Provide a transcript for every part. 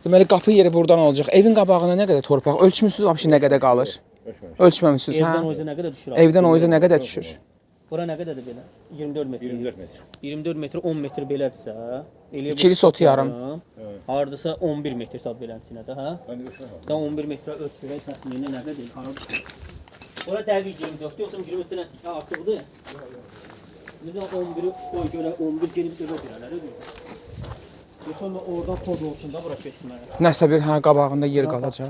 Deməli qapı yeri buradan olacaq. Evin qabağına nə qədər torpaq? Ölçmüsüz vəbşi nə qədər qalır? Ölçməmisiniz, hə? Evdən o üzə nə qədər düşür? Evdən o üzə nə qədər düşür? Bura nə qədərdir belə? 24 metr. 24 metr. 24 metr 10 metr belədirsə, elə İkili sotu yarım. Hardasa 11 metr hesab belənsinə də, hə? Da 11 metrə ölçürək təxmini nə qədər? Hara? Ora dəqiq 24, yoxsa 20 metrdən artıqdır. Bizə 11-i qoy görə 11 gelib görə deyirlər, elə yoxsa oradan kod olsun da bura keçməyə. Nəsə bir hə qabağında yer qalacaq.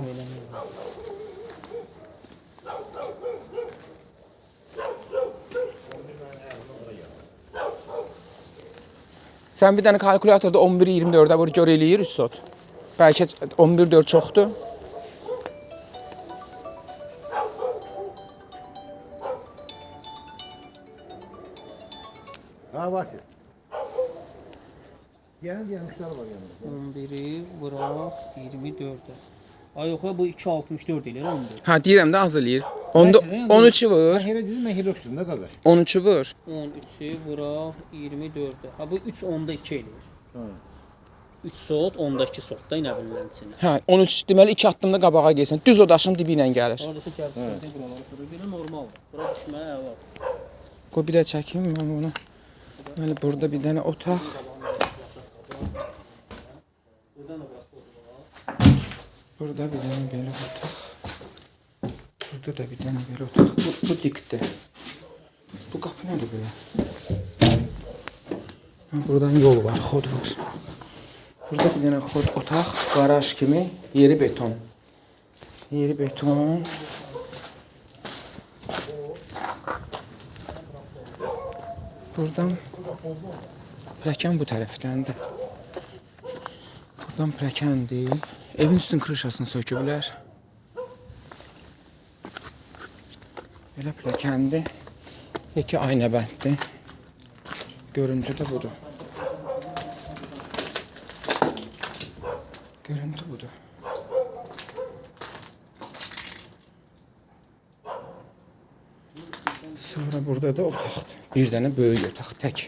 Sən bir dənə kalkulyatorda 11-24-ə vur gör eləyir 3 sot. Bəlkə 11-4 çoxdur. Ha Vasif. Diyen kuşlar var yanında. 11'i bura 24'e. Ay yox, bu 2.64 eləyir 11. Hə deyirəm də az eləyir. Onda 13-ü vur. Sen hele dedin ben hele öksürdüm da kardeş. 13-ü vur. 13'ü bura 24'e. Ha bu 3 onda 2 eləyir. Ha. 3 sot, onda 2 sot da inə bilənçinə. Hə 13 deməli 2 addımda qabağa gəlsən. Düz o daşın dibi ilə gəlir. Oradakı gəlsin buraları qırır. Belə normaldır. Bura düşməyə var. Qoy bir də çəkim mən bunu. Deməli burada bir dənə otaq. Buradan da biraz kodu var. Burada bir dənə belə otaq. Burada da bir dənə belə otaq. Bu dikdir. Bu qapı nədir belə? Ha, buradan yol var, xod var. Burada bir dənə xod otaq, qaraj kimi, yeri beton. Yeri beton. Buradan pilləkən bu tərəfdəndir. Buradan pilləkəndir. Evin üstün krışasını söküblər. Belə pilləkəndir. İki aynəbənddir. Görüntü də budur. Görüntü budur. Sonra burada da otaqdır. Bir dənə böyük otaq, tək.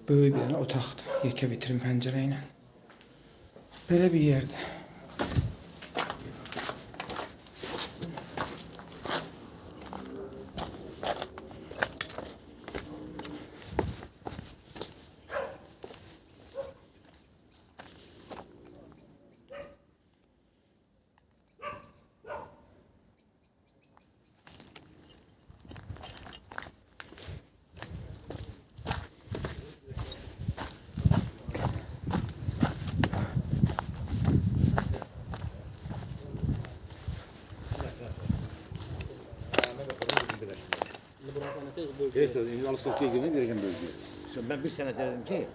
Böyük bir dənə otaqdır. Yekə vitrin pəncərə ilə. Belə bir yerdir. Evet, alıp topluyor gibi bir gün böyle. Ben bir sene dedim ki